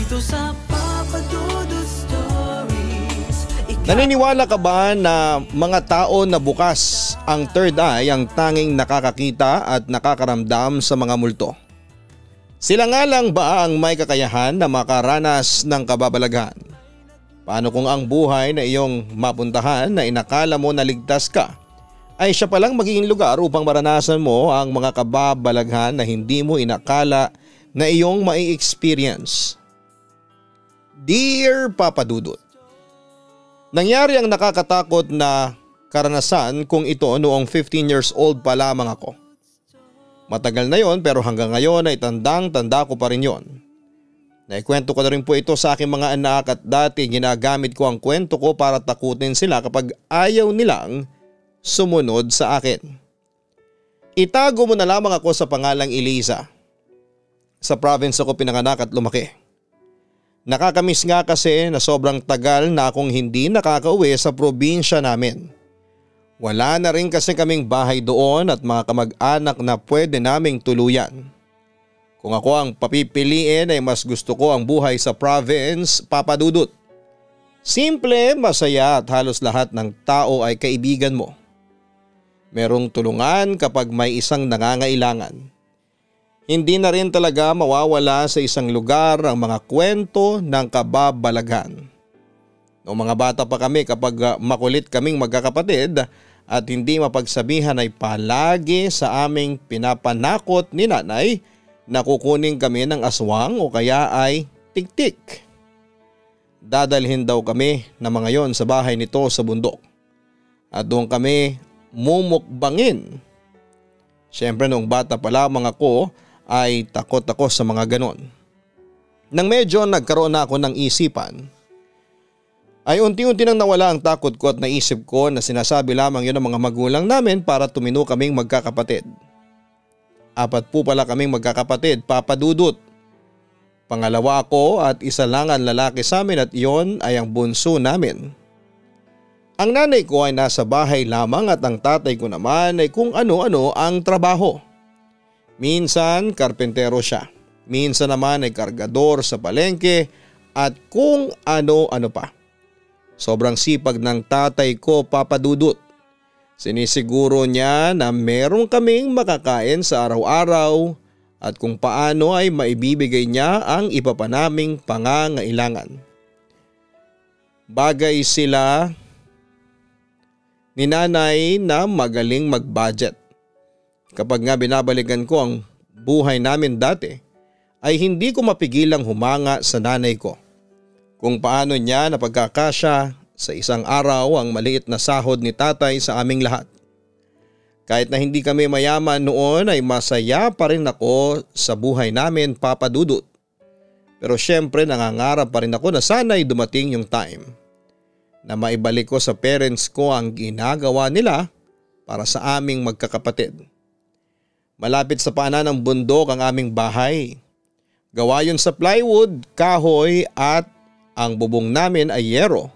dito sa Papa Dudut Stories. Naniniwala ka ba na mga tao na bukas ang third eye ang tanging nakakakita at nakakaramdam sa mga multo? Sila nga lang ba ang may kakayahan na makaranas ng kababalaghan? Paano kung ang buhay na iyong mapuntahan na inakala mo na ligtas ka ay siya palang magiging lugar upang maranasan mo ang mga kababalaghan na hindi mo inakala na iyong mai-experience? Dear Papa Dudut, nangyari ang nakakatakot na karanasan kung ito noong 15 years old pa lamang ako. Matagal na yon pero hanggang ngayon ay tandang-tanda ko pa rin yon. Naikwento ko na rin po ito sa aking mga anak at dati ginagamit ko ang kwento ko para takutin sila kapag ayaw nilang sumunod sa akin. Itago mo na lamang ako sa pangalang Eliza. Sa province ako pinanganak at lumaki. Nakakamiss nga kasi na sobrang tagal na akong hindi nakakauwi sa probinsya namin. Wala na rin kasi kaming bahay doon at mga kamag-anak na pwede naming tuluyan. Kung ako ang papipiliin ay mas gusto ko ang buhay sa province, Papa Dudut. Simple, masaya at halos lahat ng tao ay kaibigan mo. Merong tulungan kapag may isang nangangailangan. Hindi na rin talaga mawawala sa isang lugar ang mga kwento ng kababalaghan. Noong mga bata pa kami kapag makulit kaming magkakapatid at hindi mapagsabihan ay palagi sa aming pinapanakot ni nanay na kukunin kami ng aswang o kaya ay tiktik. Dadalhin daw kami na mga yon sa bahay nito sa bundok. At doon kami mumukbangin. Siyempre noong bata pa lamang ako ay takot ako sa mga ganon. Nang medyo nagkaroon na ako ng isipan, ay unti-unti nang nawala ang takot ko at naisip ko na sinasabi lamang yun ng mga magulang namin para tumino kaming magkakapatid. 4 po pala kaming magkakapatid, Papa Dudut. Pangalawa ako at isa lang ang lalaki sa amin at iyon ay ang bunso namin. Ang nanay ko ay nasa bahay lamang at ang tatay ko naman ay kung ano-ano ang trabaho. Minsan karpentero siya, minsan naman ay kargador sa palengke at kung ano-ano pa. Sobrang sipag ng tatay ko, Papa Dudut. Sinisiguro niya na meron kaming makakain sa araw-araw at kung paano ay maibibigay niya ang iba pa naming pangangailangan. Bagay sila ni nanay na magaling mag-budget. Kapag nga binabalikan ko ang buhay namin dati ay hindi ko mapigilang humanga sa nanay ko. Kung paano niya napagkakasya sa isang araw ang maliit na sahod ni tatay sa aming lahat. Kahit na hindi kami mayaman noon ay masaya pa rin ako sa buhay namin, Papa Dudut. Pero syempre nangangarap pa rin ako na sana'y dumating yung time na maibalik ko sa parents ko ang ginagawa nila para sa aming magkakapatid. Malapit sa paanan ng bundok ang aming bahay. Gawa yun sa plywood, kahoy at ang bubong namin ay yero.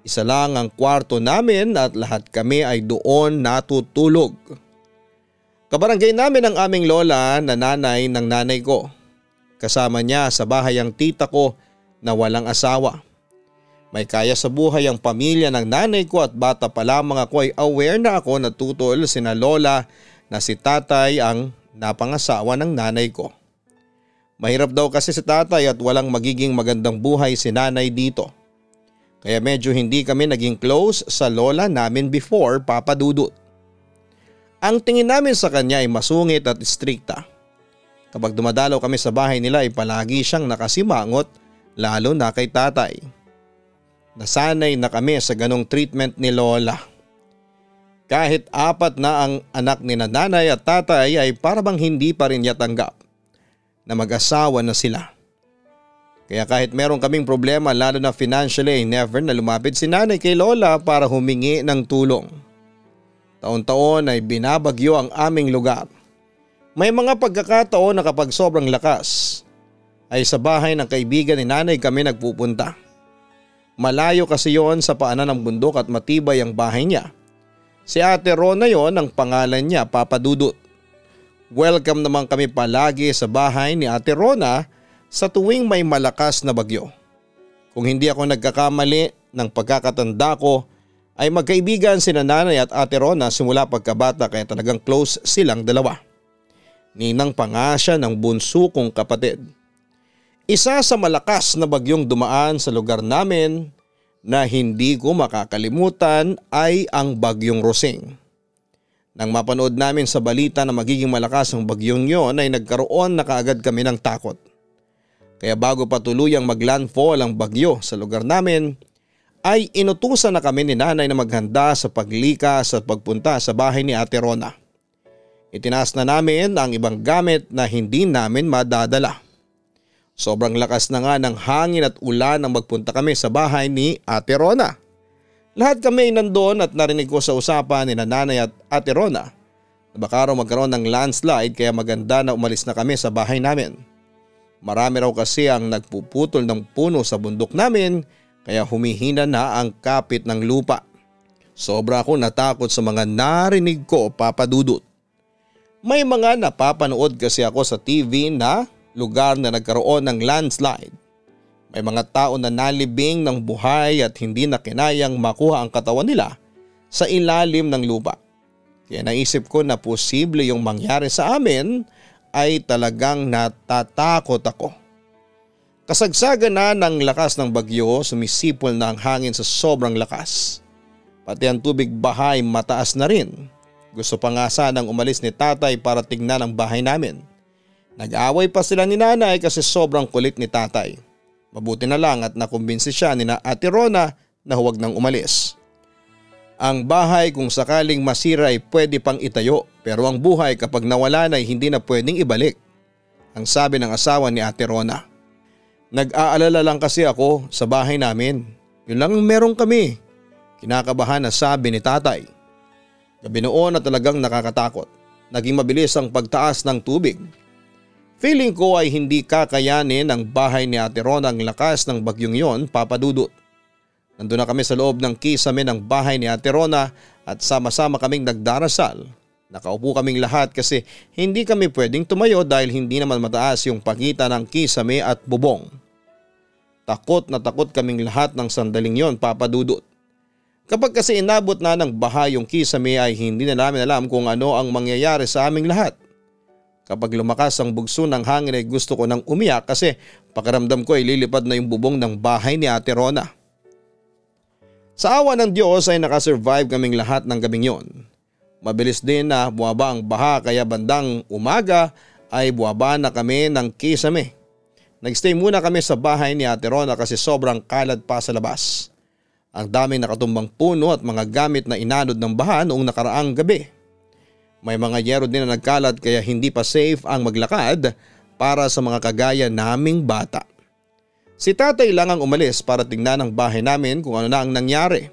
Isa lang ang kwarto namin at lahat kami ay doon natutulog. Kabarangay namin ang aming lola na nanay ng nanay ko. Kasama niya sa bahay ang tita ko na walang asawa. May kaya sa buhay ang pamilya ng nanay ko at bata pa lamang ako ay aware na ako na tutol sina lola na si tatay ang napangasawa ng nanay ko. Mahirap daw kasi si tatay at walang magiging magandang buhay si nanay dito. Kaya medyo hindi kami naging close sa lola namin before, Papa Dudut. Ang tingin namin sa kanya ay masungit at strikta. Kapag dumadalaw kami sa bahay nila ay palagi siyang nakasimangot lalo na kay tatay. Nasanay na kami sa ganong treatment ni lola. Kahit 4 na ang anak ni nanay at tatay ay parabang hindi pa rin niya tanggap na mag-asawa na sila. Kaya kahit meron kaming problema lalo na financially ay never na lumapit si nanay kay lola para humingi ng tulong. Taon-taon ay binabagyo ang aming lugar. May mga pagkakataon na kapag sobrang lakas ay sa bahay ng kaibigan ni nanay kami nagpupunta. Malayo kasi yon sa paanan ng bundok at matibay ang bahay niya. Si Ate Rona yon ang pangalan niya, Papa Dudut. Welcome naman kami palagi sa bahay ni Ate Rona sa tuwing may malakas na bagyo. Kung hindi ako nagkakamali ng pagkakatanda ko ay magkaibigan sina nanay at ate Rona simula pagkabata kaya talagang close silang dalawa. Ninang pa nga siya ng bunso kong kapatid. Isa sa malakas na bagyong dumaan sa lugar namin na hindi ko makakalimutan ay ang bagyong Rosing. Nang mapanood namin sa balita na magiging malakas ang bagyong yon ay nagkaroon na kaagad kami ng takot. Kaya bago pa tuluyang maglandfall ang bagyo sa lugar namin ay inutusan na kami ni nanay na maghanda sa paglikas at pagpunta sa bahay ni ate Rona. Itinaas na namin ang ibang gamit na hindi namin madadala. Sobrang lakas na nga ng hangin at ulan nang magpunta kami sa bahay ni ate Rona. Lahat kami nandoon at narinig ko sa usapan ni nanay at ate Rona na baka raw magkaroon ng landslide kaya maganda na umalis na kami sa bahay namin. Marami raw kasi ang nagpuputol ng puno sa bundok namin kaya humihina na ang kapit ng lupa. Sobra akong natakot sa mga narinig ko, Papa Dudut. May mga napapanood kasi ako sa TV na lugar na nagkaroon ng landslide. May mga tao na nalibing ng buhay at hindi na kinayang makuha ang katawan nila sa ilalim ng lupa. Kaya naisip ko na posible yung mangyari sa amin ay talagang natatakot ako. Kasagsagan na ng lakas ng bagyo, sumisipol na ang hangin sa sobrang lakas. Pati ang tubig bahay mataas na rin. Gusto pa nga sanang umalis ni tatay para tignan ang bahay namin. Nag-away pa sila ni nanay kasi sobrang kulit ni tatay. Mabuti na lang at nakumbinsi siya ni na ate Rona na huwag nang umalis. Ang bahay kung sakaling masira ay pwede pang itayo pero ang buhay kapag nawala na ay hindi na pwedeng ibalik. Ang sabi ng asawa ni ate Rona. Nag-aalala lang kasi ako sa bahay namin. Yun lang meron kami. Kinakabahan na sabi ni tatay. Gabi noon na talagang nakakatakot. Naging mabilis ang pagtaas ng tubig. Feeling ko ay hindi kakayanin ang bahay ni ate Rona ang lakas ng bagyong yon, Papa Dudut. Nandun na kami sa loob ng kisame ng bahay ni ate Rona at sama-sama kaming nagdarasal. Nakaupo kaming lahat kasi hindi kami pwedeng tumayo dahil hindi naman mataas yung pagitan ng kisame at bubong. Takot na takot kaming lahat ng sandaling yon, Papa Dudut. Kapag kasi inabot na ng baha yung kisame ay hindi na namin alam kung ano ang mangyayari sa aming lahat. Kapag lumakas ang bugso ng hangin ay gusto ko nang umiyak kasi pakiramdam ko ay lilipad na yung bubong ng bahay ni ate Rona. Sa awa ng Diyos ay nakasurvive kaming lahat ng gabing yon. Mabilis din na buwaba ang baha kaya bandang umaga ay buwaba na kami ng kisame. Nagstay muna kami sa bahay ni ate Rona kasi sobrang kalat pa sa labas. Ang daming nakatumbang puno at mga gamit na inanod ng baha noong nakaraang gabi. May mga yero din na nagkalat kaya hindi pa safe ang maglakad para sa mga kagaya naming bata. Si tatay lang ang umalis para tingnan ang bahay namin kung ano na ang nangyari.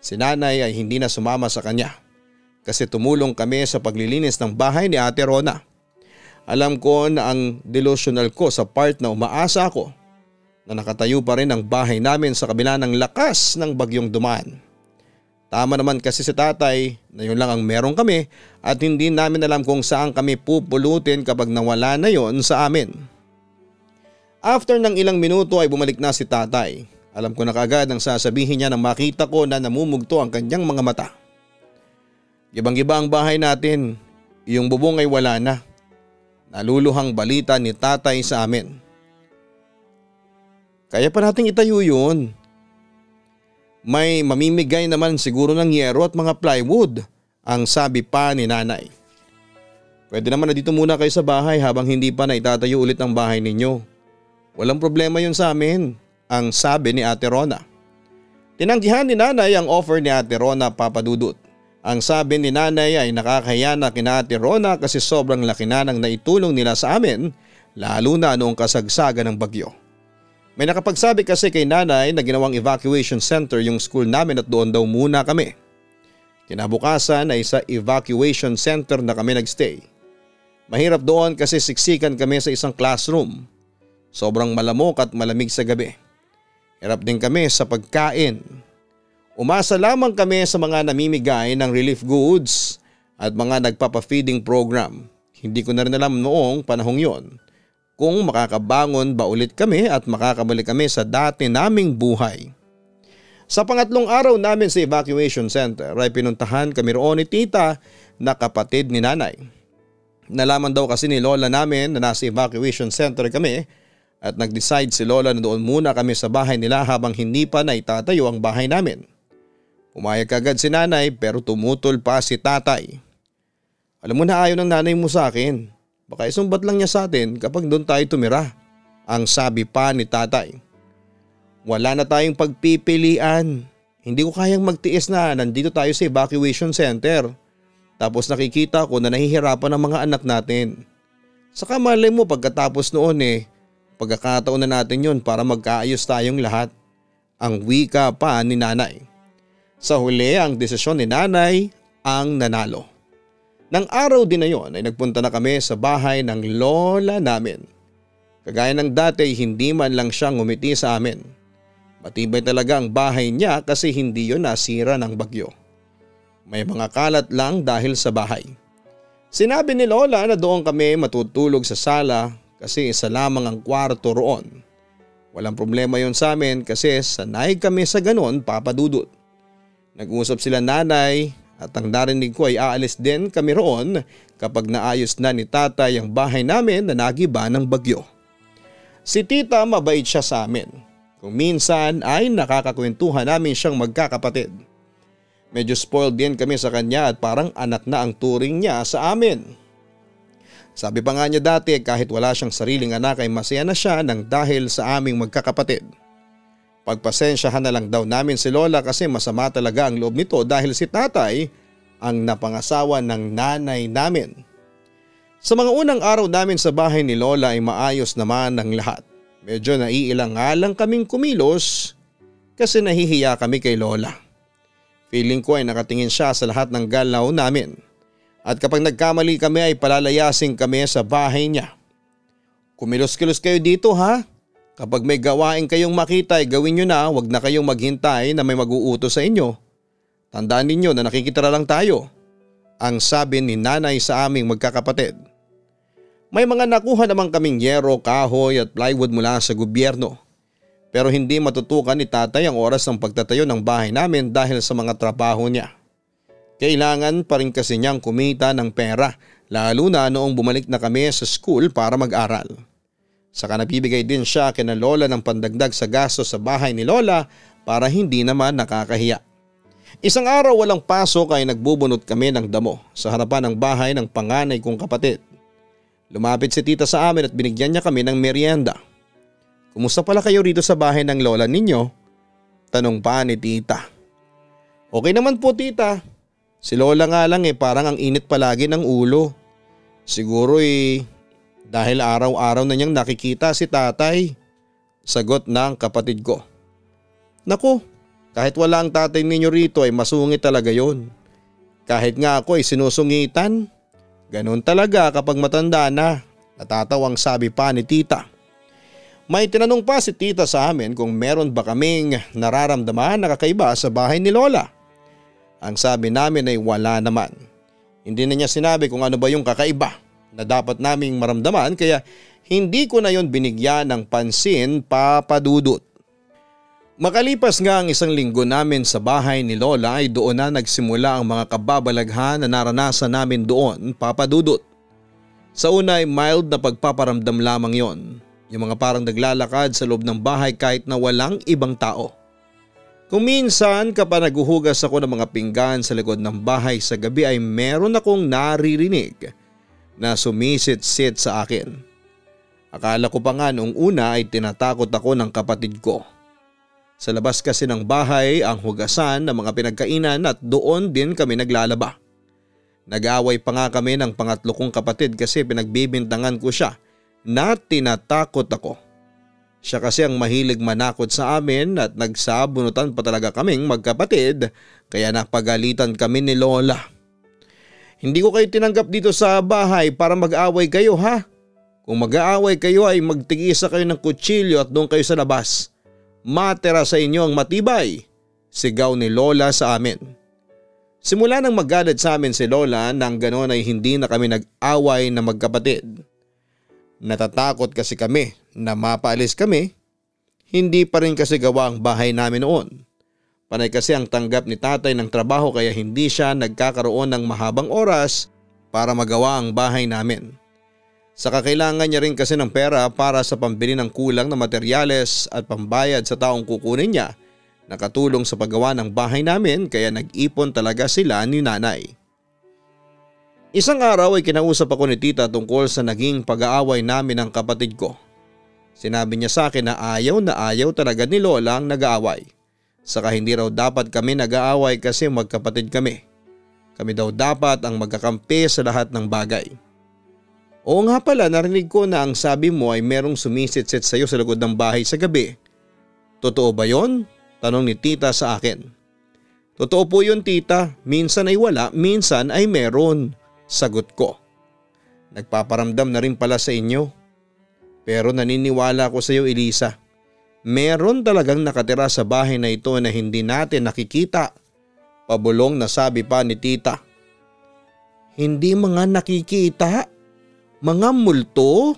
Si nanay ay hindi na sumama sa kanya kasi tumulong kami sa paglilinis ng bahay ni ate Rona. Alam ko na ang delusional ko sa part na umaasa ako na nakatayo pa rin ang bahay namin sa kabila ng lakas ng bagyong dumaan. Tama naman kasi si tatay na yun lang ang meron kami at hindi namin alam kung saan kami pupulutin kapag nawala na yon sa amin. After ng ilang minuto ay bumalik na si tatay. Alam ko na kaagad ang sasabihin niya nang makita ko na namumugto ang kanyang mga mata. Gibang-giba ang bahay natin, yung bubong ay wala na. Naluluhang balita ni tatay sa amin. Kaya pa nating itayo yun. May mamimigay naman siguro ng yero at mga plywood, ang sabi pa ni nanay. Pwede naman na dito muna kayo sa bahay habang hindi pa na itatayo ulit ang bahay ninyo. Walang problema yun sa amin, ang sabi ni ate Rona. Tinanggihan ni nanay ang offer ni ate Rona, Papa Dudut. Ang sabi ni nanay ay nakakahiya na kina ate Rona kasi sobrang laki na ng naitulong nila sa amin lalo na noong kasagsagan ng bagyo. May nakapagsabi kasi kay nanay na ginawang evacuation center yung school namin at doon daw muna kami. Kinabukasan ay sa evacuation center na kami nagstay. Mahirap doon kasi siksikan kami sa isang classroom. Sobrang malamok at malamig sa gabi. Hirap din kami sa pagkain. Umasa lamang kami sa mga namimigay ng relief goods at mga nagpapa-feeding program. Hindi ko na rin alam noong panahong yon kung makakabangon ba ulit kami at makakabalik kami sa dati naming buhay. Sa pangatlong araw namin sa evacuation center ay pinuntahan kami roon ni tita na kapatid ni nanay. Nalaman daw kasi ni lola namin na nasa evacuation center kami at nag-decide si lola na doon muna kami sa bahay nila habang hindi pa naitatayo ang bahay namin. Pumayag agad si nanay pero tumutol pa si tatay. Alam mo na ayaw ng nanay mo sa akin. Baka isumbat lang niya sa atin kapag doon tayo tumira, ang sabi pa ni tatay. Wala na tayong pagpipilian. Hindi ko kayang magtiis na nandito tayo sa evacuation center. Tapos nakikita ko na nahihirapan ang mga anak natin. Saka malay mo pagkatapos noon pagkakataon na natin yon para magkaayos tayong lahat. Ang wika pa ni nanay. Sa huli ang desisyon ni nanay ang nanalo. Nang araw din na yon ay nagpunta na kami sa bahay ng lola namin. Kagaya ng dati hindi man lang siyang ngumiti sa amin. Matibay talaga ang bahay niya kasi hindi yon nasira ng bagyo. May mga kalat lang dahil sa bahay. Sinabi ni lola na doon kami matutulog sa sala kasi isa lamang ang kwarto roon. Walang problema yon sa amin kasi sanay kami sa ganon, Papa Dudut. Nag-usap sila nanay at ang narinig ko ay aalis din kami roon kapag naayos na ni tatay ang bahay namin na nagiba ng bagyo. Si tita mabait siya sa amin. Kung minsan ay nakakakwentuhan namin siyang magkakapatid. Medyo spoiled din kami sa kanya at parang anak na ang turing niya sa amin. Sabi pa nga niya dati kahit wala siyang sariling anak ay masaya na siya nang dahil sa aming magkakapatid. Pagpasensyahan na lang daw namin si lola kasi masama talaga ang loob nito dahil si tatay ang napangasawa ng nanay namin. Sa mga unang araw namin sa bahay ni lola ay maayos naman ang lahat. Medyo naiilang nga lang kaming kumilos kasi nahihiya kami kay lola. Feeling ko ay nakatingin siya sa lahat ng galaw namin. At kapag nagkamali kami ay palalayasin kami sa bahay niya. Kumilos-kilos kayo dito ha? Kapag may gawain kayong makita ay gawin nyo na, wag na kayong maghintay na may mag-uutos sa inyo. Tandaan ninyo na nakikitira lang tayo. Ang sabi ni nanay sa aming magkakapatid. May mga nakuha naman kaming yero, kahoy at plywood mula sa gobyerno. Pero hindi matutukan ni tatay ang oras ng pagtatayo ng bahay namin dahil sa mga trabaho niya. Kailangan pa rin kasi niyang kumita ng pera lalo na noong bumalik na kami sa school para mag-aral. Saka nabibigay din siya kina lola ng pandagdag sa gasto sa bahay ni lola para hindi naman nakakahiya. Isang araw walang pasok ay nagbubunot kami ng damo sa harapan ng bahay ng panganay kong kapatid. Lumapit si tita sa amin at binigyan niya kami ng merienda. Kumusta pala kayo rito sa bahay ng lola ninyo? Tanong pa ni tita. Okay naman po tita. Si lola nga lang parang ang init palagi ng ulo. Siguro dahil araw-araw na niyang nakikita si tatay. Sagot ng kapatid ko. Naku, kahit wala ang tatay ninyo rito ay masungit talaga yon. Kahit nga ako ay sinusungitan. Ganon talaga kapag matanda na, natatawang sabi pa ni tita. May tinanong pa si tita sa amin kung meron ba kaming nararamdaman na kakaiba sa bahay ni lola. Ang sabi namin ay wala naman. Hindi na niya sinabi kung ano ba yung kakaiba na dapat naming maramdaman kaya hindi ko na yon binigyan ng pansin, Papa Dudut. Makalipas nga ang isang linggo namin sa bahay ni lola ay doon na nagsimula ang mga kababalaghan na naranasan namin doon, Papa Dudut. Sa una ay mild na pagpaparamdam lamang yon. Yung mga parang naglalakad sa loob ng bahay kahit na walang ibang tao. Kung minsan kapag naguhugas ako ng mga pinggan sa likod ng bahay sa gabi ay meron akong naririnig na sumisit-sit sa akin. Akala ko pa nga noong una ay tinatakot ako ng kapatid ko. Sa labas kasi ng bahay ang hugasan ng mga pinagkainan at doon din kami naglalaba. Nag-aaway pa nga kami ng pangatlo kong kapatid kasi pinagbibintangan ko siya na tinatakot ako. Siya kasi ang mahilig manakot sa amin at nagsabunutan pa talaga kaming magkapatid kaya napagalitan kami ni lola. Hindi ko kayo tinanggap dito sa bahay para mag-aaway kayo ha. Kung mag-aaway kayo ay magtigisa kayo ng kutsilyo at doon kayo sa labas. Matera sa inyo ang matibay, sigaw ni lola sa amin. Simula nang magalit sa amin si lola nang ganoon ay hindi na kami nag-away na magkapatid. Natatakot kasi kami na mapaalis kami. Hindi pa rin kasi gawa ang bahay namin noon. Panay kasi ang tanggap ni tatay ng trabaho kaya hindi siya nagkakaroon ng mahabang oras para magawa ang bahay namin. Saka kailangan niya rin kasi ng pera para sa pambili ng kulang na materyales at pambayad sa taong kukunin niya na katulong sa paggawa ng bahay namin kaya nag-ipon talaga sila ni nanay. Isang araw ay kinausap ako ni tita tungkol sa naging pag-aaway namin ng kapatid ko. Sinabi niya sa akin na ayaw talaga ni lola ang nag-aaway. Saka hindi raw dapat kami nag-aaway kasi magkapatid kami. Kami daw dapat ang magkakampi sa lahat ng bagay. Oo nga pala, narinig ko na ang sabi mo ay merong sumisit-sit sa iyo sa likod ng bahay sa gabi. Totoo ba yon? Tanong ni tita sa akin. Totoo po yun tita, minsan ay wala, minsan ay meron. Sagot ko. Nagpaparamdam na rin pala sa inyo. Pero naniniwala ko sa iyo Elisa. Meron talagang nakatira sa bahay na ito na hindi natin nakikita. Pabulong na sabi pa ni tita. Hindi mga nakikita? Mga multo?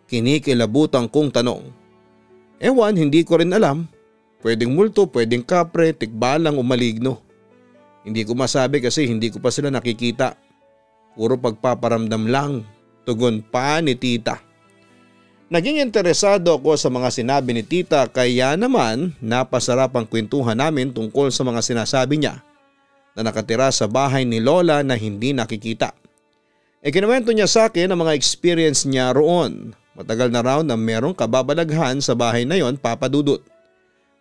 Kinikilabutan kong tanong. Ewan, hindi ko rin alam. Pwedeng multo, pwedeng kapre, tikbalang o maligno. Hindi ko masabi kasi hindi ko pa sila nakikita. Puro pagpaparamdam lang, tugon pa ni tita. Naging interesado ako sa mga sinabi ni tita kaya naman napasarap ang kwentuhan namin tungkol sa mga sinasabi niya na nakatira sa bahay ni lola na hindi nakikita. Kinuwento niya sa akin ang mga experience niya roon. Matagal na raw na merong kababalaghan sa bahay na yon, Papa Dudut.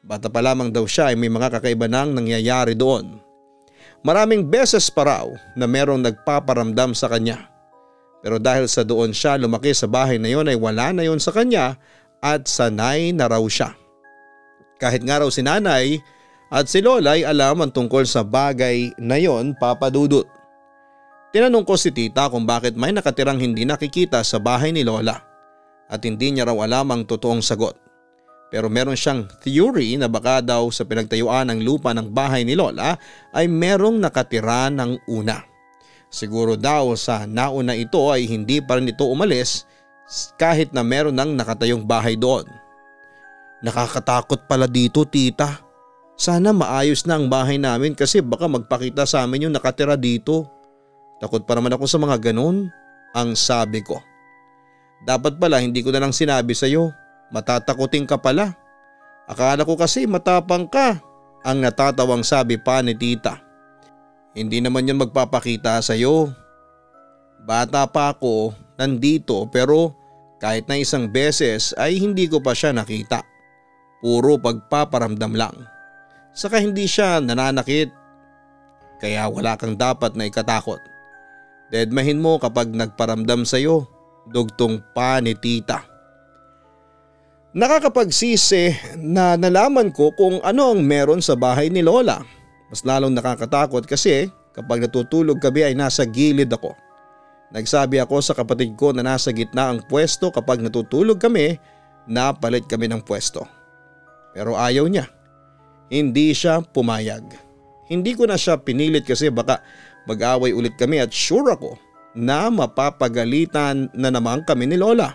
Bata pa lamang daw siya ay may mga kakaiba nang nangyayari doon. Maraming beses pa raw na merong nagpaparamdam sa kanya. Pero dahil sa doon siya lumaki sa bahay na yon ay wala na yon sa kanya at sanay na raw siya. Kahit nga raw si nanay at si lola ay alam ang tungkol sa bagay na yon, Papa Dudut. Tinanong ko si tita kung bakit may nakatirang hindi nakikita sa bahay ni lola at hindi niya raw alam ang totoong sagot. Pero meron siyang theory na baka daw sa pinagtayuan ng lupa ng bahay ni lola ay merong nakatira ng una. Siguro daw sa nauna ito ay hindi pa rin ito umalis kahit na meron ng nakatayong bahay doon. Nakakatakot pala dito tita. Sana maayos na ang bahay namin kasi baka magpakita sa amin yung nakatira dito. Takot pa naman ako sa mga ganun, ang sabi ko. Dapat pala hindi ko na lang sinabi sa iyo, matatakotin ka pala. Akala ko kasi matapang ka, ang natatawang sabi pa ni tita. Hindi naman yan magpapakita sa iyo. Bata pa ako, nandito pero kahit na isang beses ay hindi ko pa siya nakita. Puro pagpaparamdam lang. Saka hindi siya nananakit, kaya wala kang dapat na ikatakot. Dedmahin mo kapag nagparamdam sa iyo, dugtong pa ni tita. Nakakapagsisi na nalaman ko kung ano ang meron sa bahay ni lola. Mas lalong nakakatakot kasi kapag natutulog kami ay nasa gilid ako. Nagsabi ako sa kapatid ko na nasa gitna ang pwesto kapag natutulog kami, napalit kami ng pwesto. Pero ayaw niya. Hindi siya pumayag. Hindi ko na siya pinilit kasi baka mag-away ulit kami at sure ako na mapapagalitan na naman kami ni lola.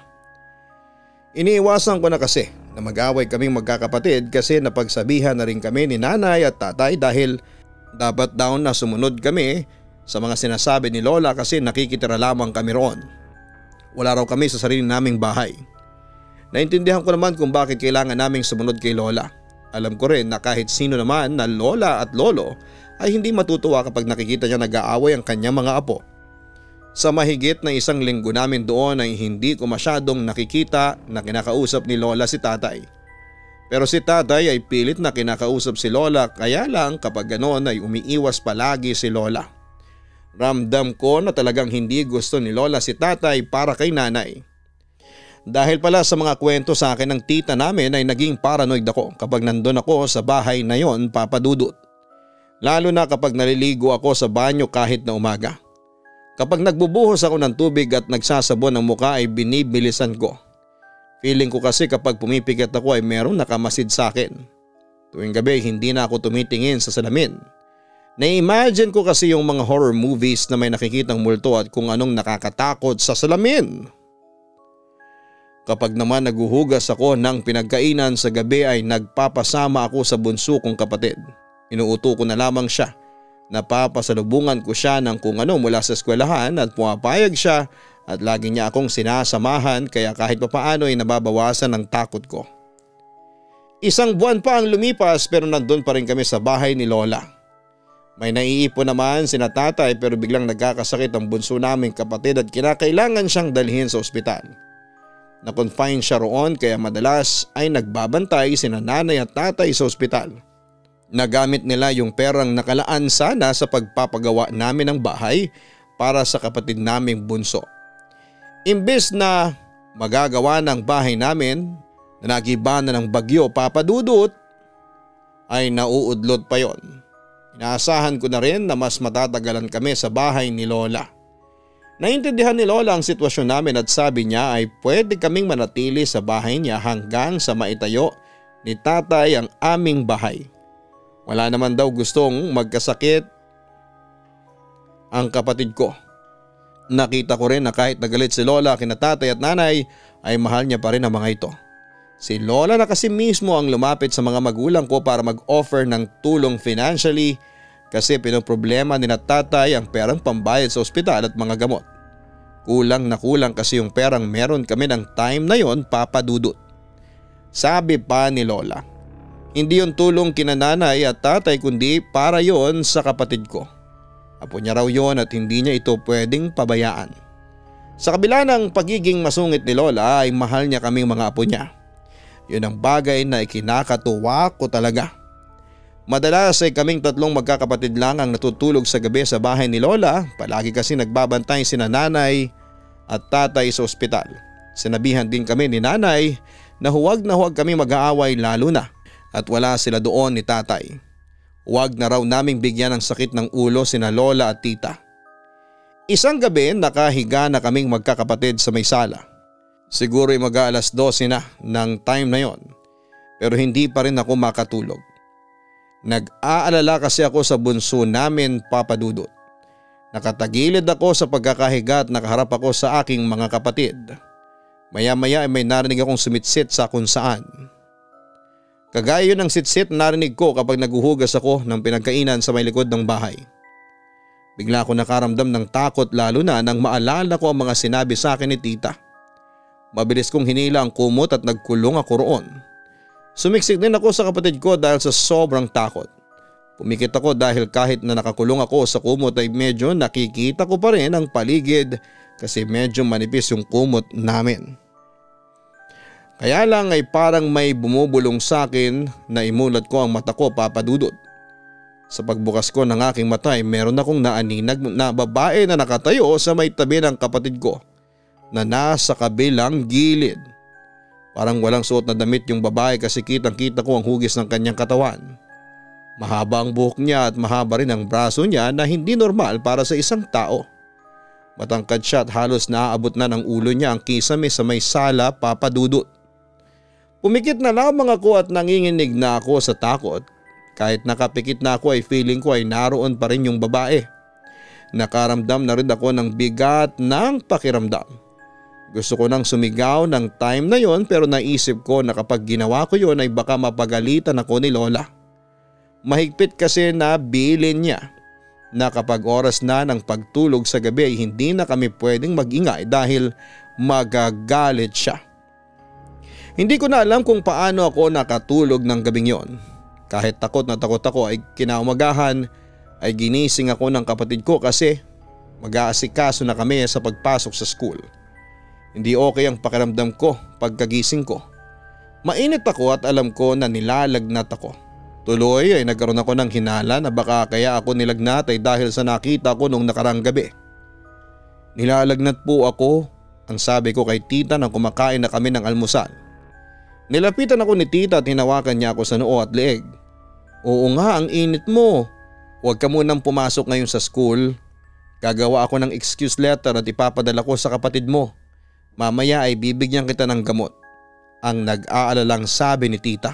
Iniiwasan ko na kasi na mag-away kaming magkakapatid kasi napagsabihan na rin kami ni nanay at tatay dahil dapat daw na sumunod kami sa mga sinasabi ni lola kasi nakikitira lamang kami roon. Wala raw kami sa sarili naming bahay. Naintindihan ko naman kung bakit kailangan naming sumunod kay lola. Alam ko rin na kahit sino naman na lola at lolo ay hindi matutuwa kapag nakikita niya nag-aaway ang kanyang mga apo. Sa mahigit na isang linggo namin doon ay hindi ko masyadong nakikita na kinakausap ni lola si tatay. Pero si tatay ay pilit na kinakausap si lola kaya lang kapag ganoon ay umiiwas palagi si lola. Ramdam ko na talagang hindi gusto ni lola si tatay para kay nanay. Dahil pala sa mga kwento sa akin ng tita namin ay naging paranoid ako kapag nandun ako sa bahay na yon, Papa Dudut. Lalo na kapag naliligo ako sa banyo kahit na umaga. Kapag nagbubuhos ako ng tubig at nagsasabon ng muka ay binibilisan ko. Feeling ko kasi kapag pumipikit ako ay merong nakamasid sa akin. Tuwing gabi hindi na ako tumitingin sa salamin. Na-imagine ko kasi yung mga horror movies na may nakikitang multo at kung anong nakakatakot sa salamin. Kapag naman naguhugas ako ng pinagkainan sa gabi ay nagpapasama ako sa bunso kong kapatid. Inuuto ko na lamang siya. Napapasalubungan ko siya ng kung ano mula sa eskwelahan at pumapayag siya at lagi niya akong sinasamahan kaya kahit papaano ay nababawasan ang takot ko. Isang buwan pa ang lumipas pero nandun pa rin kami sa bahay ni Lola. May naiipon naman sina tatay pero biglang nagkakasakit ang bunso naming kapatid at kinakailangan siyang dalhin sa ospital. Na-confine siya roon kaya madalas ay nagbabantay sina nanay at tatay sa ospital. Nagamit nila yung perang nakalaan sana sa pagpapagawa namin ng bahay para sa kapatid naming bunso. Imbes na magagawa ng bahay namin na nagiba na ng bagyo papadudot ay nauudlot pa yon. Inaasahan ko na rin na mas matatagalan kami sa bahay ni Lola. Naintindihan ni Lola ang sitwasyon namin at sabi niya ay pwede kaming manatili sa bahay niya hanggang sa maitayo ni tatay ang aming bahay. Wala naman daw gustong magkasakit ang kapatid ko. Nakita ko rin na kahit nagalit si Lola kina tatay at nanay ay mahal niya pa rin ang mga ito. Si Lola na kasi mismo ang lumapit sa mga magulang ko para mag-offer ng tulong financially kasi pinoproblema ni na tatay ang perang pambayad sa ospital at mga gamot. Kulang na kulang kasi yung perang meron kami ng time na yon papadudot. Sabi pa ni Lola, hindi yung tulong kina nanay at tatay kundi para yon sa kapatid ko. Apo niya raw yon at hindi niya ito pwedeng pabayaan. Sa kabila ng pagiging masungit ni Lola ay mahal niya kaming mga apo niya. Yun ang bagay na ikinakatuwa ko talaga. Madalas ay kaming tatlong magkakapatid lang ang natutulog sa gabi sa bahay ni Lola. Palagi kasi nagbabantay sina nanay at tatay sa ospital. Sinabihan din kami ni nanay na huwag kami mag-aaway lalo na at wala sila doon ni tatay. Huwag na raw naming bigyan ng sakit ng ulo sina Lola at tita. Isang gabi nakahiga na kaming magkakapatid sa may sala. Siguro ay mag-aalas 12 na ng time na yon pero hindi pa rin ako makatulog. Nag-aalala kasi ako sa bunso namin papadudot. Nakatagilid ako sa pagkakahiga at nakaharap ako sa aking mga kapatid. Maya-maya ay may narinig akong sumitsit sa kung saan. Kagaya yun ng sitsit narinig ko kapag naguhugas ako ng pinagkainan sa may likod ng bahay. Bigla ako nakaramdam ng takot lalo na nang maalala ko ang mga sinabi sa akin ni tita. Mabilis kong hinila ang kumot at nagkulong ako roon. Sumiksik din ako sa kapatid ko dahil sa sobrang takot. Pumikit ako dahil kahit na nakakulong ako sa kumot ay medyo nakikita ko pa rin ang paligid kasi medyo manipis yung kumot namin. Kaya lang ay parang may bumubulong sa akin na imulat ko ang mata ko papadudot. Sa pagbukas ko ng aking mata ay meron akong naaninag na babae na nakatayo sa may tabi ng kapatid ko na nasa kabilang gilid. Parang walang suot na damit yung babae kasi kitang kita ko ang hugis ng kanyang katawan. Mahaba ang buhok niya at mahaba rin ang braso niya na hindi normal para sa isang tao. Matangkad siya at halos naaabot na ng ulo niya ang kisame sa may sala papadudot. Pumikit na lamang ako at nanginginig na ako sa takot. Kahit nakapikit na ako ay feeling ko ay naroon pa rin yung babae. Nakaramdam na rin ako ng bigat ng pakiramdam. Gusto ko nang sumigaw ng time na yon pero naisip ko na kapag ginawa ko yon ay baka mapagalitan ako ni Lola. Mahigpit kasi na bilin niya na kapag oras na ng pagtulog sa gabi ay hindi na kami pwedeng mag-ingay dahil magagalit siya. Hindi ko na alam kung paano ako nakatulog ng gabing yon. Kahit takot na takot ako ay kinaumagahan ay ginising ako ng kapatid ko kasi mag-aasikaso na kami sa pagpasok sa school. Hindi okay ang pakiramdam ko pagkagising ko. Mainit ako at alam ko na nilalagnat ako. Tuloy ay nagkaroon ako ng hinala na baka kaya ako nilagnat ay dahil sa nakita ko nung nakarang gabi. Nilalagnat po ako, ang sabi ko kay tita nang kumakain na kami ng almusal. Nilapitan ako ni tita at hinawakan niya ako sa noo at leeg. Oo nga, ang init mo. Huwag ka munang pumasok ngayon sa school. Gagawa ako ng excuse letter at ipapadala ko sa kapatid mo. Mamaya ay bibigyan kita ng gamot. Ang nag-aalalang sabi ni tita.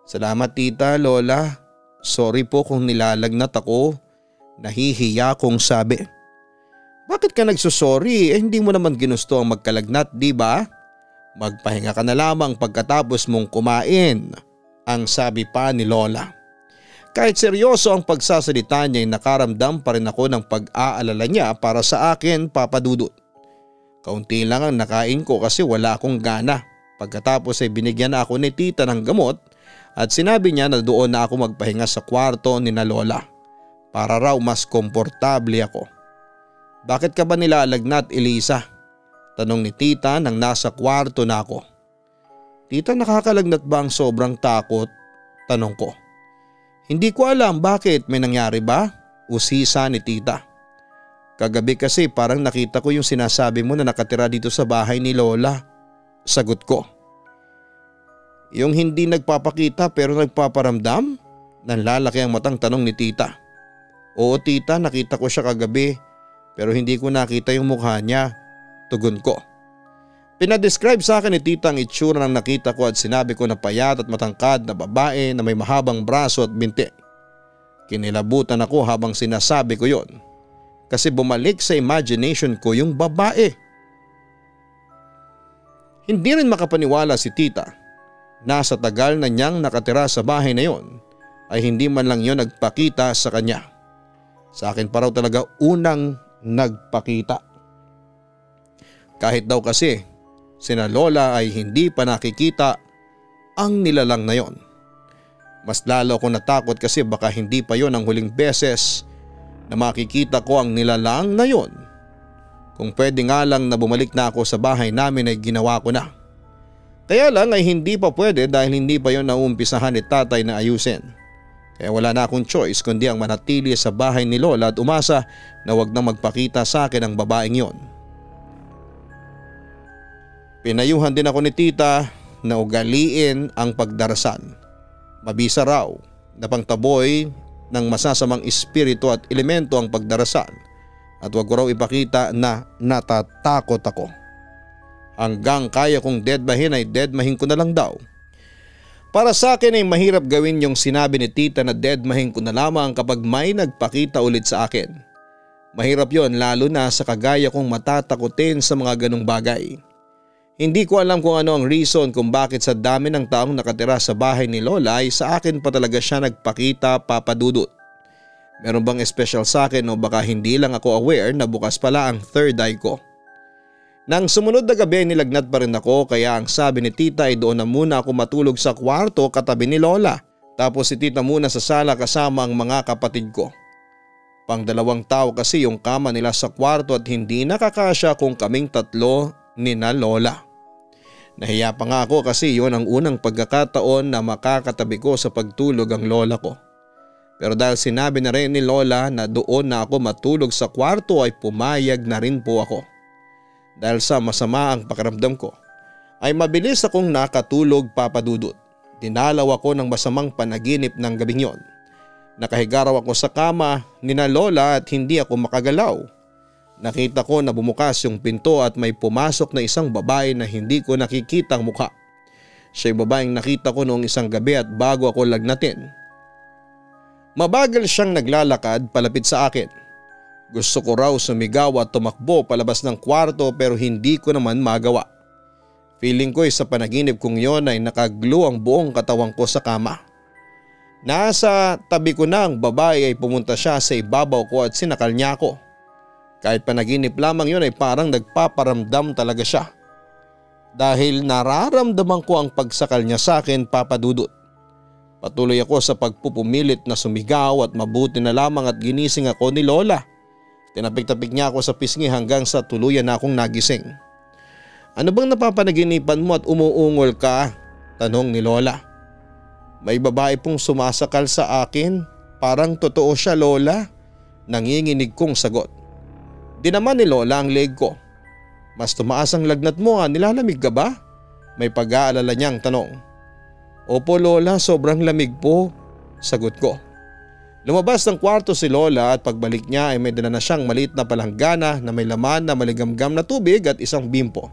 Salamat tita, Lola. Sorry po kung nilalagnat ako. Nahihiya kong sabi. Bakit ka nagsusorry? Hindi mo naman ginusto ang magkalagnat, di ba? Magpahinga ka na lamang pagkatapos mong kumain, ang sabi pa ni Lola. Kahit seryoso ang pagsasalita niya ay nakaramdam pa rin ako ng pag-aalala niya para sa akin, Papa Dudut. Kaunti lang ang nakain ko kasi wala akong gana. Pagkatapos ay binigyan na ako ni tita ng gamot at sinabi niya na doon na ako magpahinga sa kwarto ni na Lola para raw mas komportable ako. Bakit ka ba nilalagnat, Elisa? Tanong ni tita nang nasa kwarto na ako. Tita, nakakalagnat ba ang sobrang takot? Tanong ko. Hindi ko alam, bakit, may nangyari ba? Usisa ni tita. Kagabi kasi parang nakita ko yung sinasabi mo na nakatira dito sa bahay ni Lola. Sagot ko. Yung hindi nagpapakita pero nagpaparamdam? Nanlalaki ang matang tanong ni tita. Oo tita, nakita ko siya kagabi pero hindi ko nakita yung mukha niya. Tugon ko. Pinadescribe sa akin ni tita ang itsura ng nakita ko at sinabi ko na payat at matangkad na babae na may mahabang braso at binti. Kinilabutan ako habang sinasabi ko yon. Kasi bumalik sa imagination ko yung babae. Hindi rin makapaniwala si tita na sa tagal na niyang nakatira sa bahay na yon ay hindi man lang yon nagpakita sa kanya. Sa akin pa raw talaga unang nagpakita. Kahit daw kasi sina Lola ay hindi pa nakikita ang nilalang na yon. Mas lalo ako natakot kasi baka hindi pa yon ang huling beses na makikita ko ang nilalang na yon. Kung pwede nga lang na bumalik na ako sa bahay namin ay ginawa ko na. Kaya lang ay hindi pa pwede dahil hindi pa yon naumpisahan ni tatay na ayusin. Kaya wala na akong choice kundi ang manatili sa bahay ni Lola at umasa na wag na magpakita sa akin ang babaeng yon. Pinayuhan din ako ni tita na ugaliin ang pagdarasal. Mabisa raw na pangtaboy ng masasamang espiritu at elemento ang pagdarasal at wag ko raw ipakita na natatakot ako. Hanggang kaya kong deadmahin ay deadmahin ko na lang daw. Para sa akin ay mahirap gawin yung sinabi ni tita na deadmahin ko na lamang kapag may nagpakita ulit sa akin. Mahirap yon lalo na sa kagaya kong matatakotin sa mga ganong bagay. Hindi ko alam kung ano ang reason kung bakit sa dami ng taong nakatira sa bahay ni Lola ay sa akin pa talaga siya nagpakita, Papa Dudut. Meron bang special sa akin o baka hindi lang ako aware na bukas pala ang third eye ko. Nang sumunod na gabi nilagnat pa rin ako kaya ang sabi ni tita ay doon na muna ako matulog sa kwarto katabi ni Lola. Tapos si tita muna sa sala kasama ang mga kapatid ko. Pang-2 tao kasi yung kama nila sa kwarto at hindi nakakasya kung kaming 3 ni na Lola. Nahiya pa nga ako kasi yon ang unang pagkakataon na makakatabi ko sa pagtulog ang lola ko. Pero dahil sinabi na rin ni Lola na doon na ako matulog sa kwarto ay pumayag na rin po ako. Dahil sa masama ang pakiramdam ko ay mabilis akong nakatulog, Papa Dudut. Dinalaw ako ng masamang panaginip ng gabing yon. Nakahiga raw ako sa kama ni na Lola at hindi ako makagalaw. Nakita ko na bumukas yung pinto at may pumasok na isang babae na hindi ko nakikita ang mukha. Siya yung babaeng nakita ko noong isang gabi at bago ako lagnatin. Mabagal siyang naglalakad palapit sa akin. Gusto ko raw sumigaw at tumakbo palabas ng kwarto pero hindi ko naman magawa. Feeling ko sa panaginip kong yon ay nakaglo ang buong katawan ko sa kama. Nasa tabi ko na ang babae ay pumunta siya sa ibabaw ko at sinakal niya ako. Kahit panaginip lamang yun ay parang nagpaparamdam talaga siya. Dahil nararamdaman ko ang pagsakal niya sa akin, Papa Dudut. Patuloy ako sa pagpupumilit na sumigaw at mabuti na lamang at ginising ako ni Lola. Tinapik-tapik niya ako sa pisngi hanggang sa tuluyan na akong nagising. Ano bang napapanaginipan mo at umuungol ka? Tanong ni Lola. May babae pong sumasakal sa akin. Parang totoo siya, Lola. Nanginginig kong sagot. Di naman ni Lola ang leg ko. Mas tumaas ang lagnat mo, nilalamig ka ba? May pag-aalala niyang tanong. Opo Lola, sobrang lamig po. Sagot ko. Lumabas ng kwarto si Lola at pagbalik niya ay may dala na siyang maliit na palanggana na may laman na maligamgam na tubig at isang bimpo.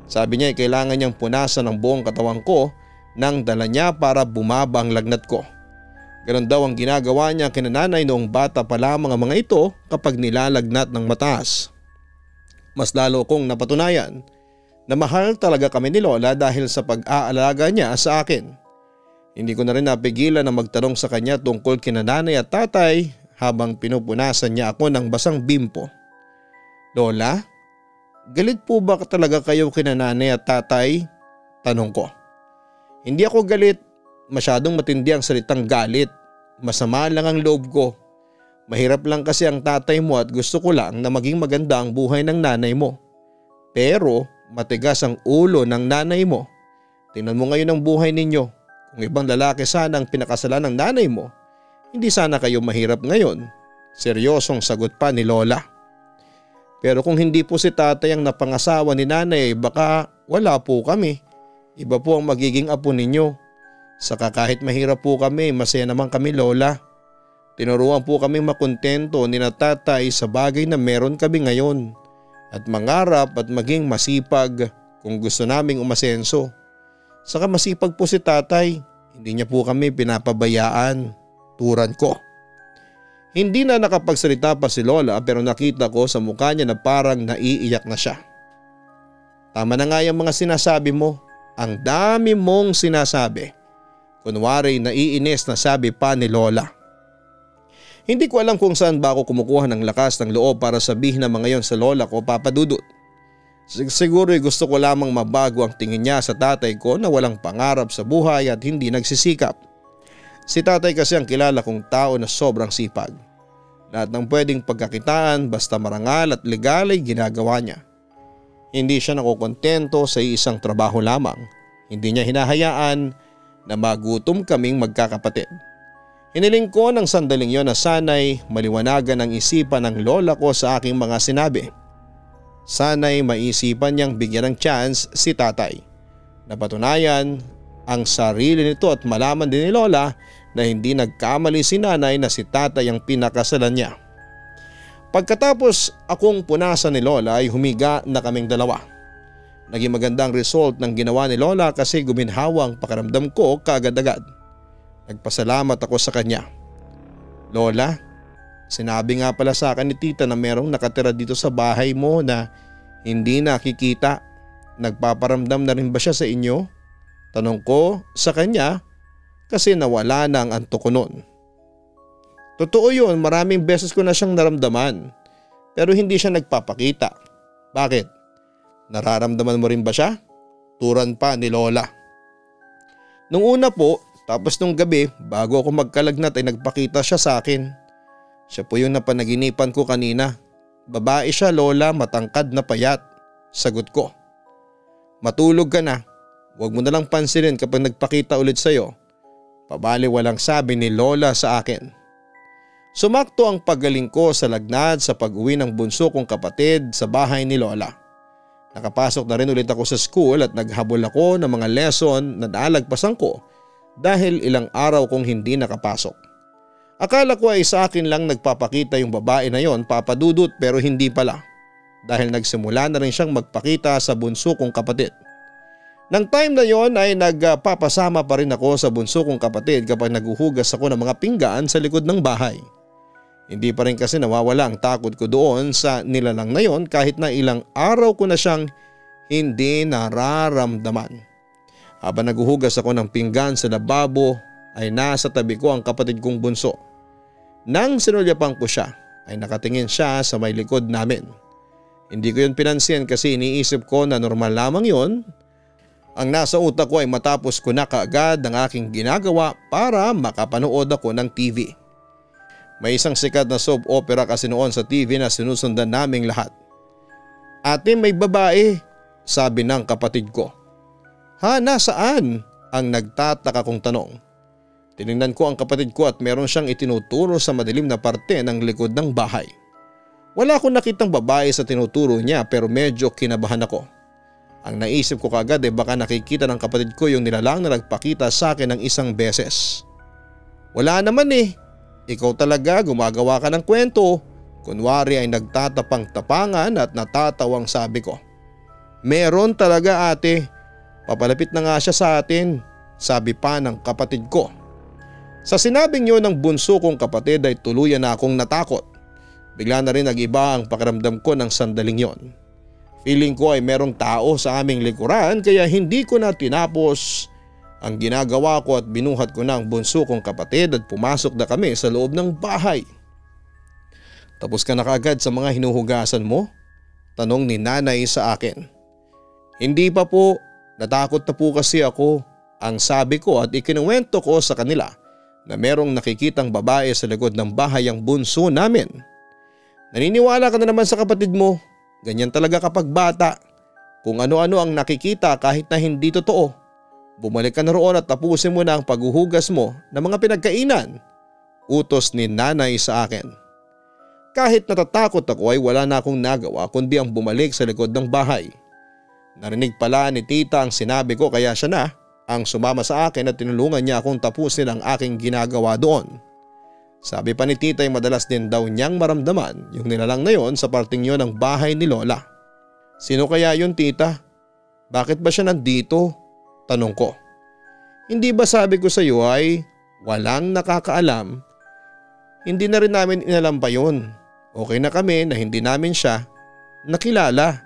Sabi niya ay kailangan niyang punasan ang buong katawan ko nang dala niya para bumaba ang lagnat ko. Ganon daw ang ginagawa niya kina nanay noong bata pa lamang ang mga ito kapag nilalagnat ng mataas. Mas lalo kong napatunayan na mahal talaga kami ni Lola dahil sa pag-aalaga niya sa akin. Hindi ko na rin napigilan na magtanong sa kanya tungkol kina nanay at tatay habang pinupunasan niya ako ng basang bimpo. Lola, galit po ba talaga kayo kina nanay at tatay? Tanong ko. Hindi ako galit, masyadong matindi ang salitang galit. Masama lang ang loob ko. Mahirap lang kasi ang tatay mo at gusto ko lang na maging maganda ang buhay ng nanay mo. Pero matigas ang ulo ng nanay mo. Tingnan mo ngayon ang buhay ninyo. Kung ibang lalaki sana ang pinakasalan ng nanay mo, hindi sana kayo mahirap ngayon. Seryosong sagot pa ni Lola. Pero kung hindi po si tatay ang napangasawa ni nanay, baka wala po kami. Iba po ang magiging apo ninyo. Saka kahit mahirap po kami, masaya naman kami Lola. Tinuruan po kami makontento ni na tatay sa bagay na meron kami ngayon. At mangarap at maging masipag kung gusto naming umasenso. Saka masipag po si tatay, hindi niya po kami pinapabayaan, turan ko. Hindi na nakapagsalita pa si Lola pero nakita ko sa mukha niya na parang naiiyak na siya. Tama na nga yung mga sinasabi mo, ang dami mong sinasabi. Kunwari naiinis na sabi pa ni Lola. Hindi ko alam kung saan ba ako kumukuha ng lakas ng loob para sabihin na mga yon sa Lola ko, Papa Dudut. Siguro gusto ko lamang mabago ang tingin niya sa tatay ko na walang pangarap sa buhay at hindi nagsisikap. Si tatay kasi ang kilala kong tao na sobrang sipag. Lahat ng pwedeng pagkakitaan basta marangal at legal ay ginagawa niya. Hindi siya nakokontento sa isang trabaho lamang. Hindi niya hinahayaan na magutom kaming magkakapatid. Hiniling ko ng sandaling yon na sana'y maliwanagan ang isipan ng lola ko sa aking mga sinabi. Sana'y maisipan niyang bigyan ng chance si tatay. Napatunayan ang sarili nito at malaman din ni Lola na hindi nagkamali si nanay na si tatay ang pinakasalan niya. Pagkatapos akong punasan ni Lola ay humiga na kaming dalawa. Naging maganda ang result ng ginawa ni Lola kasi guminhawa ang pakiramdam ko kaagad-agad. Nagpasalamat ako sa kanya. Lola, sinabi nga pala sa akin ni tita na merong nakatira dito sa bahay mo na hindi nakikita. Nagpaparamdam na rin ba siya sa inyo? Tanong ko sa kanya kasi nawala na ang antok ko noon. Totoo yun, maraming beses ko na siyang naramdaman pero hindi siya nagpapakita. Bakit? Nararamdaman mo rin ba siya? Turan pa ni Lola. Nung una po, tapos nung gabi bago ako magkalagnat ay nagpakita siya sa akin. Siya po yung napanaginipan ko kanina. Babae siya Lola, matangkad na payat. Sagot ko. Matulog ka na. Huwag mo na lang pansinin kapag nagpakita ulit sa'yo. Pabali walang sabi ni Lola sa akin. Sumakto ang paggaling ko sa lagnat sa pag-uwi ng bunso kong kapatid sa bahay ni Lola. Nakapasok na rin ulit ako sa school at naghabol ako ng mga lesson na nalagpasan ko dahil ilang araw kong hindi nakapasok. Akala ko ay sa akin lang nagpapakita yung babae na yon, Papa Dudut, pero hindi pala. Dahil nagsimula na rin siyang magpakita sa bunso kong kapatid. Nang time na yon ay nagpapasama pa rin ako sa bunso kong kapatid kapag naguhugas ako ng mga pinggan sa likod ng bahay. Hindi pa rin kasi nawawala ang takot ko doon sa nilalang na yon kahit na ilang araw ko na siyang hindi nararamdaman. Habang naguhugas ako ng pinggan sa lababo ay nasa tabi ko ang kapatid kong bunso. Nang sinulyapan ko siya ay nakatingin siya sa may likod namin. Hindi ko yun pinansin kasi iniisip ko na normal lamang yon. Ang nasa utak ko ay matapos ko na kaagad ang aking ginagawa para makapanood ako ng TV. May isang sikat na soap opera kasi noon sa TV na sinusundan naming lahat. Ate, may babae, sabi ng kapatid ko. Ha, nasaan? Ang nagtataka kong tanong. Tinignan ko ang kapatid ko at meron siyang itinuturo sa madilim na parte ng likod ng bahay. Wala akong nakitang babae sa tinuturo niya pero medyo kinabahan ako. Ang naisip ko kagad ay baka nakikita ng kapatid ko yung nilalang na nagpakita sa akin ng isang beses. Wala naman eh. Ikaw talaga gumagawa ka ng kwento. Kunwari ay nagtatapang-tapangan at natatawang sabi ko. Meron talaga ate. Papalapit na nga siya sa atin, sabi pa ng kapatid ko. Sa sinabing yun ng bunso kong kapatid ay tuluyan na akong natakot. Bigla na rin nag-iba ang pakiramdam ko ng sandaling yon. Feeling ko ay merong tao sa aming likuran kaya hindi ko na tinapos ang ginagawa ko at binuhat ko na ang bunso kong kapatid at pumasok na kami sa loob ng bahay. Tapos ka na kaagad sa mga hinuhugasan mo? Tanong ni nanay sa akin. Hindi pa po, natakot na po kasi ako. Ang sabi ko at ikinuwento ko sa kanila na merong nakikitang babae sa likod ng bahay ang bunso namin. Naniniwala ka na naman sa kapatid mo. Ganyan talaga kapag bata. Kung ano-ano ang nakikita kahit na hindi totoo. Bumalik ka na roon at tapusin mo na ang paghuhugas mo ng mga pinagkainan. Utos ni nanay sa akin. Kahit natatakot ako ay wala na akong nagawa kundi ang bumalik sa likod ng bahay. Narinig pala ni tita ang sinabi ko kaya siya na ang sumama sa akin at tinulungan niya akong tapusin ang aking ginagawa doon. Sabi pa ni tita ay madalas din daw niyang maramdaman yung nilalang na yon sa parting yon ng bahay ni Lola. Sino kaya yun tita? Bakit ba siya nandito? Tanong ko. Hindi ba sabi ko sa iyo ay walang nakakaalam? Hindi na rin namin inalam pa yun. Okay na kami na hindi namin siya nakilala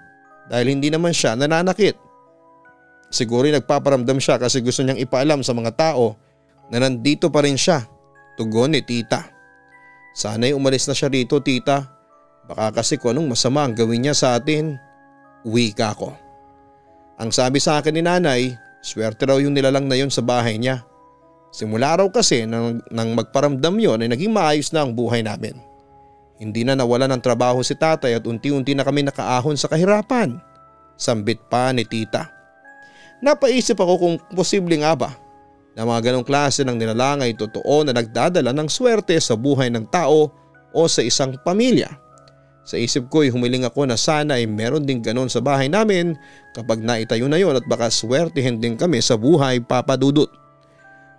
dahil hindi naman siya nananakit. Siguro nagpaparamdam siya kasi gusto niyang ipaalam sa mga tao na nandito pa rin siya. Tugon ni tita. Sana'y umalis na siya rito tita. Baka kasi kung anong masama ang gawin niya sa atin. Uwi ka ko. Ang sabi sa akin ni nanay, swerte raw yung nilalang na yun sa bahay niya. Simula raw kasi nang magparamdam yon ay naging maayos na ang buhay namin. Hindi na nawala ng trabaho si tatay at unti-unti na kami nakaahon sa kahirapan. Sambit pa ni tita. Napaisip ako kung posible nga ba na mga ganong klase ng nilalang ay totoo na nagdadala ng swerte sa buhay ng tao o sa isang pamilya. Sa isip ko ay humiling ako na sana ay meron din ganon sa bahay namin kapag naitayo na yon at baka swertihin din kami sa buhay Papa Dudut.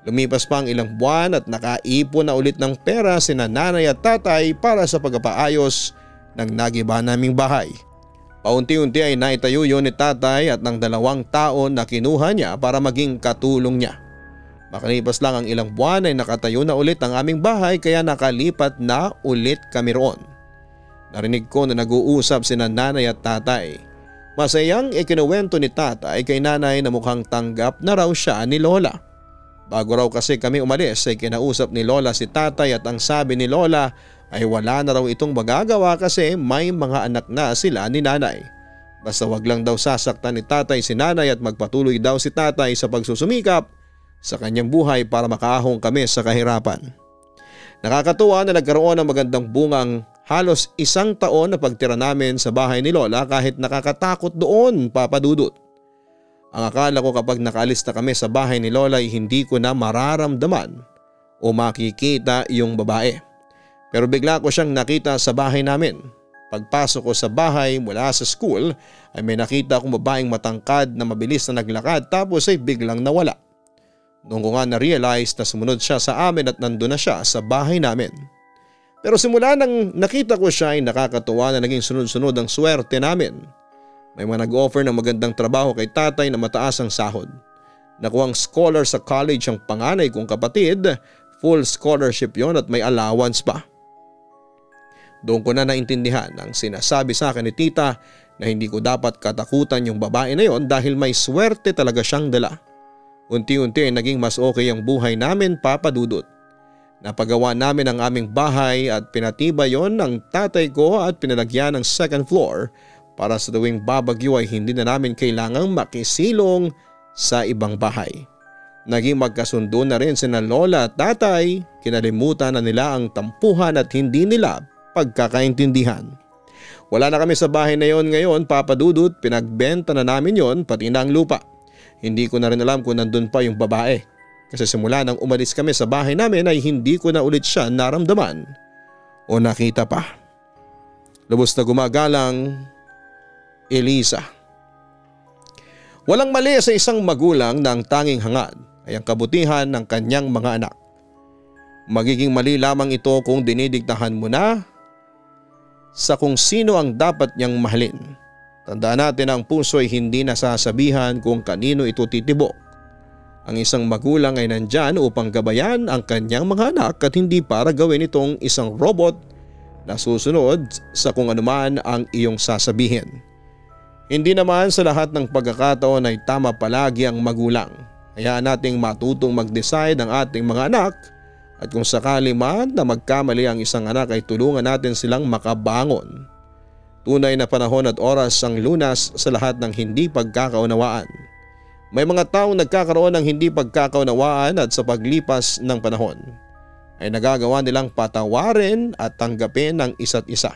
Lumipas pa ang ilang buwan at nakaipon na ulit ng pera sina nanay at tatay para sa pagpapaayos ng nagiba naming bahay. Paunti-unti ay naitayo yon ni tatay at ng 2 taon na kinuha niya para maging katulong niya. Makalipas lang ang ilang buwan ay nakatayo na ulit ang aming bahay kaya nakalipat na ulit kami roon. Narinig ko na nag-uusap sina nanay at tatay. Masayang ikinuwento ni tatay kay nanay na mukhang tanggap na raw siya ni Lola. Bago raw kasi kami umalis ay kinausap ni Lola si tatay at ang sabi ni Lola ay wala na raw itong magagawa kasi may mga anak na sila ni nanay. Basta wag lang daw sasaktan ni tatay si nanay at magpatuloy daw si tatay sa pagsusumikap sa kanyang buhay para makaahon kami sa kahirapan. Nakakatuwa na nagkaroon ng magandang bungang halos 1 taon na pagtira namin sa bahay ni Lola kahit nakakatakot doon, Papa Dudut. Ang akala ko kapag nakaalis na kami sa bahay ni Lola ay hindi ko na mararamdaman o makikita yung babae. Pero bigla ko siyang nakita sa bahay namin. Pagpasok ko sa bahay mula sa school ay may nakita akong babaeng matangkad na mabilis na naglakad tapos ay biglang nawala. Noong ko nga na-realize na sumunod siya sa amin at nandun na siya sa bahay namin. Pero simula nang nakita ko siya ay nakakatuwa na naging sunod-sunod ang swerte namin. May mga nag-offer ng magandang trabaho kay tatay na mataas ang sahod. Nakuhang scholar sa college ang panganay kong kapatid, full scholarship yon at may allowance pa. Doon ko na naintindihan ang sinasabi sa akin ni tita na hindi ko dapat katakutan yung babae na yon dahil may swerte talaga siyang dala. Unti-unti ay naging mas okay ang buhay namin, Papa Dudut. Napagawa namin ang aming bahay at pinatibay yon ng tatay ko at pinalagyan ng 2nd floor para sa tuwing babagyo ay hindi na namin kailangang makisilong sa ibang bahay. Naging magkasundo na rin sina Lola at tatay, kinalimutan na nila ang tampuhan at hindi nila pagkakaintindihan. Wala na kami sa bahay na yon ngayon, Papa Dudut, pinagbenta na namin yon pati na ang lupa. Hindi ko na rin alam kung nandun pa yung babae. Kasi simula nang umalis kami sa bahay namin ay hindi ko na ulit siya naramdaman o nakita pa. Lubos na gumagalang, Elisa. Walang mali sa isang magulang na ang tanging hangad ay ang kabutihan ng kanyang mga anak. Magiging mali lamang ito kung dinidiktahan mo na sa kung sino ang dapat niyang mahalin. Tandaan natin ang puso ay hindi nasasabihan kung kanino ito titibok. Ang isang magulang ay nandyan upang gabayan ang kanyang mga anak at hindi para gawin itong isang robot na susunod sa kung anuman ang iyong sasabihin. Hindi naman sa lahat ng pagkakataon ay tama palagi ang magulang. Hayaan nating matutong mag-decide ang ating mga anak at kung sakali man na magkamali ang isang anak ay tulungan natin silang makabangon. Tunay na panahon at oras ang lunas sa lahat ng hindi pagkakaunawaan. May mga taong nagkakaroon ng hindi pagkakaunawaan at sa paglipas ng panahon ay nagagawa nilang patawarin at tanggapin ang isa't isa.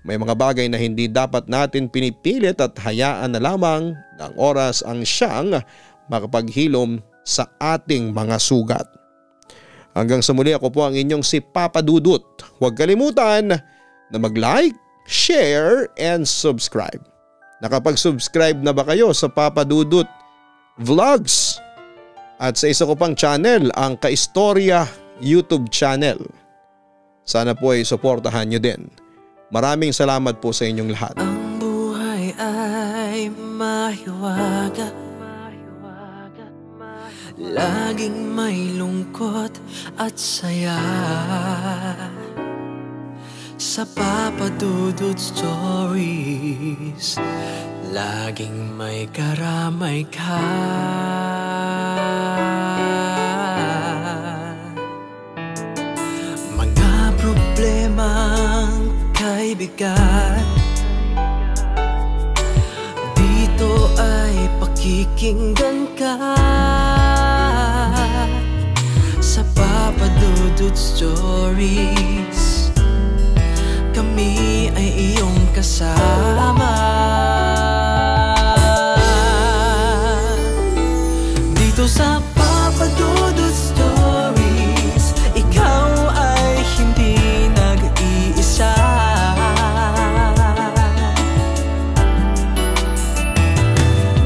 May mga bagay na hindi dapat natin pinipilit at hayaan na lamang ng oras ang siyang makapaghilom sa ating mga sugat. Hanggang sa muli, ako po ang inyong si Papa Dudut. Huwag kalimutan na mag-like, share and subscribe. Nakapag-subscribe na ba kayo sa Papa Dudut Vlogs? At sa isa ko pang channel, ang Kaistorya YouTube channel. Sana po ay suportahan nyo din. Maraming salamat po sa inyong lahat. Ang buhay ay mahiwaga, laging may lungkot at saya. Sa Papa Dudut Stories, laging may karamay ka. Mga problemang kay bigat, dito ay pakikinggan ka. Sa Papa Dudut Stories, kami ay iyong kasama. Dito sa Papa Dudut Stories, ikaw ay hindi nag-iisa.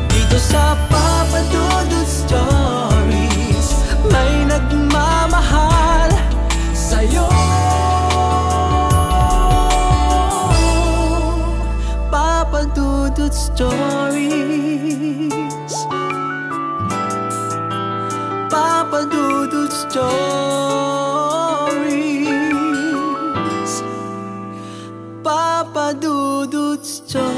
Dito sa Papa Dudut Stories, may nagmamahal sa'yo. Papa Dudut Stories, Papa Dudut Stories, Papa Dudut Stories.